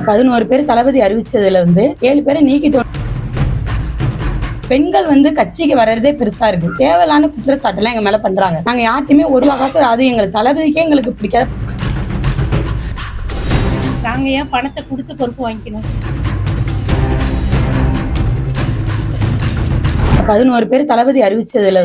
11 பேர் தளபதி அறிவிச்சதுல 7 பேரை நீக்கிட்டோம். பெண்கள் கட்சிக்கு வர்றதே பெருசா இருக்கு. தேவையில்லான குற்றச்சாட்டுலாம் எங்க மேல பண்றாங்க. நாங்க யார்ட்டையுமே ஒரு காசு அது எங்களுக்கு தளபதிக்கே எங்களுக்கு பிடிக்காது. நாங்க ஏன் பணத்தை கொடுத்து பொறுப்பு வாங்கிக்கணும்? 11 பேர் தளபதி அறிவிச்சதுல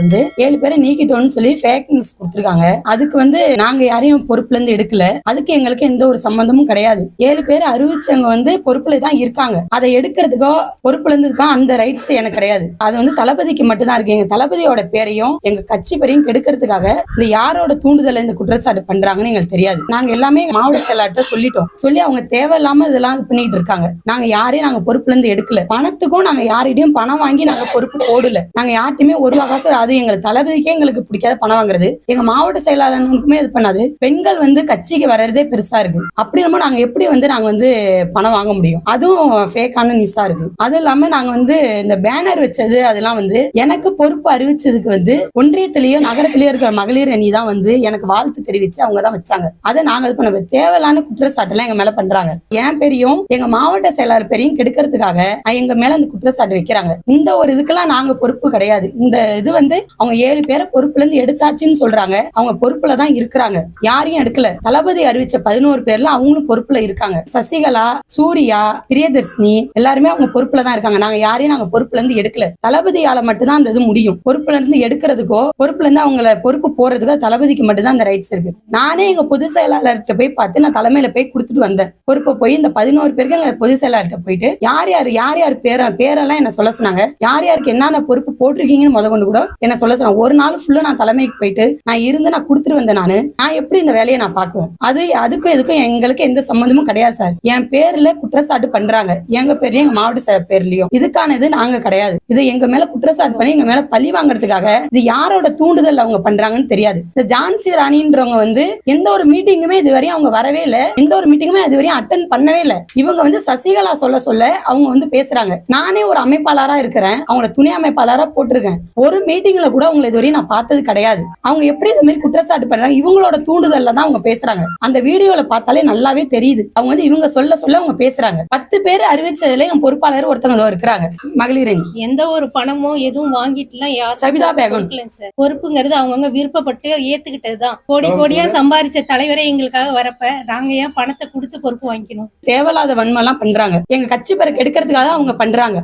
7 பேரை நீக்கிட்டோம்னு சொல்லி ஃபேக் நியூஸ் கொடுத்துருக்காங்க. அதுக்கு நாங்க யாரையும் பொறுப்புல இருந்து எடுக்கல. அதுக்கு எங்களுக்கு எந்த ஒரு சம்பந்தமும் கிடையாது. 7 பேர் அறிவிச்சவங்க பொறுப்புல தான் இருக்காங்க. அதை எடுக்கிறதுக்கோ பொறுப்புல இருந்து அந்த ரைட்ஸ் எனக்கு கிடையாது. அது தளபதிக்கு மட்டும் தான் இருக்கு. எங்க தளபதியோட பேரையும் எங்க கட்சி பேரையும் கெடுக்கிறதுக்காக இந்த யாரோட தூண்டுதல இந்த குற்றச்சாட்டு பண்றாங்கன்னு எங்களுக்கு தெரியாது. நாங்க எல்லாமே மாவட்ட செயலாளர்கிட்ட சொல்லிட்டோம். சொல்லி அவங்க தேவையில்லாம இதெல்லாம் பண்ணிட்டு இருக்காங்க. நாங்க யாரையும் நாங்க பொறுப்புல இருந்து எடுக்கல. பணத்துக்கும் நாங்க யாரிடையும் பணம் வாங்கி நாங்க பொறுப்பு போடல. நாங்க யார்ட்டையுமே ஒரு காசு அது எங்களுக்கு தளபதிக்கே எங்களுக்கு பிடிக்காத பணம் வாங்குறது. எங்க மாவட்ட செயலாளருக்குமே இது பண்ணாது. பெண்கள் கட்சிக்கு வர்றதே பெருசா இருக்கு. அப்படி நம்ம நாங்க எப்படி நாங்க பணம் வாங்க முடியும்? அதுவும் ஃபேக்கான நியூஸா இருக்கு. அதுவும் இல்லாம நாங்க இந்த பேனர் வச்சது அதெல்லாம் எனக்கு பொறுப்பு அறிவிச்சதுக்கு ஒன்றியத்திலேயோ நகரத்திலேயோ இருக்கிற மகளிர் அணி தான் எனக்கு வாழ்த்து தெரிவிச்சு அவங்க தான் வச்சாங்க. அதை நாங்க இது பண்ண தேவையில்லான குற்றச்சாட்டு எல்லாம் எங்க மேல பண்றாங்க. என் பேரையும் எங்க மாவட்ட செயலாளர் பேரையும் கெடுக்கிறதுக்காக எங்க மேல அந்த குற்றச்சாட்டு வைக்கிறாங்க. இந்த ஒரு இதுக்கெல்லாம் நாங்க பொறுப்பு கிடையாது. இந்த இது அவங்க 7 பேரை பொறுப்புல இருந்து எடுத்தாச்சுன்னு சொல்றாங்க. அவங்க பொறுப்புல தான் இருக்கிறாங்க. யாரையும் எடுக்கல. தளபதி அறிவிச்ச 11 பேர்ல அவங்களும் பொறுப்புல இருக்காங்க. சசிகலா, சூர்யா, பிரியதர்ஷினி எல்லாருமே அவங்க பொறுப்புல தான் இருக்காங்க. நாங்க யாரையும் நாங்க பொறுப்புல இருந்து எடுக்கல. தளபதியால மட்டும்தான் அந்த இது முடியும். பொறுப்புல இருந்து எடுக்கிறதுக்கோ பொறுப்புல இருந்து அவங்கள பொறுப்பு போறதுக்கோ தளபதிக்கு மட்டும்தான் அந்த ரைட்ஸ் இருக்கு. நானே எங்க பொதுச் செயலாளர்கிட்ட போய் பார்த்து நான் தலைமையில போய் கொடுத்துட்டு வந்தேன். பொறுப்பை போய் இந்த 11 பேருக்கு எங்க பொதுச் செயலாளர்கிட்ட போயிட்டு யார் யார் பேரெல்லாம் என்ன சொல்ல சொன்னாங்க. யார் யாருக்கு என்னென்ன பொறுப்பு போட்டிருக்கீங்கன்னு கொண்டு கூட என்ன சொல்ல சொன்னாங்க. ஒரு நாள் ஃபுல்லா நான் தலைமைக்கு போயிட்டு நான் இருந்து நான் கொடுத்துட்டு வந்தேன். நான் எப்படி இந்த வேலையை நான் பாக்குவேன்? அதுக்கும் எதுக்கும் எங்களுக்கு எந்த சம்பந்தமும் கிடையாது சார். என் பேர்ல குற்றச்சாட்டு பண்றாங்க. எங்க பேர்லயும் எங்க மாவட்ட பேர்லயும் இதுக்கானது நாங்க கிடையாது. இது எங்க மேல குற்றச்சாட்டு பண்ணி எங்க மேல பழி வாங்குறதுக்காக இது யாரோட தூண்டுதல் அவங்க பண்றாங்கன்னு தெரியாது. இந்த ஜான்சி ராணின்றவங்க எந்த ஒரு மீட்டிங்குமே இதுவரையும் அவங்க வரவே இல்லை. எந்த ஒரு மீட்டிங்குமே இதுவரையும் அட்டன் பண்ணவே இல்லை. இவங்க சசிகலா சொல்ல அவங்க பேசுறாங்க. நானே ஒரு அமைப்பாளரா இருக்கிறேன். அவங்கள துணை அமைப்பாளரா போட்டிருக்கேன். ஒரு மீட்டிங்ல கூட அவங்களை இதுவரையும் நான் பார்த்தது கிடையாது. அவங்க எப்படி இந்த மாதிரி குற்றச்சாட்டு பண்றாங்க? இவங்களோட தூண்டுதல்ல தான் அவங்க பேசுறாங்க. அந்த வீடியோல பார்த்தாலே நல்லாவே தெரியுது. அவங்க இவங்க சொல்ல அவங்க பேசுறாங்க. 10 பேர் அறிவிச்சதுல என் பொறுப்பாளர் ஒருத்தவங்க இருக்கிறாங்க. மகளிர் அணி எந்த ஒரு பணமோ எதுவும் வாங்கிட்டுலாம் சபிதா பேகம் பொறுப்புங்கிறது அவங்கவுங்க விருப்பப்பட்டு ஏத்துக்கிட்டதுதான். கோடியா சம்பாதிச்ச தலைவரே எங்களுக்காக வரப்ப நாங்க ஏன் பணத்தை கொடுத்து பொறுப்பு வாங்கிக்கணும்? தேவையில்லாத வன்மை எல்லாம் பண்றாங்க. எங்க கட்சி பேரை கெடுக்கிறதுக்காக அவங்க பண்றாங்க.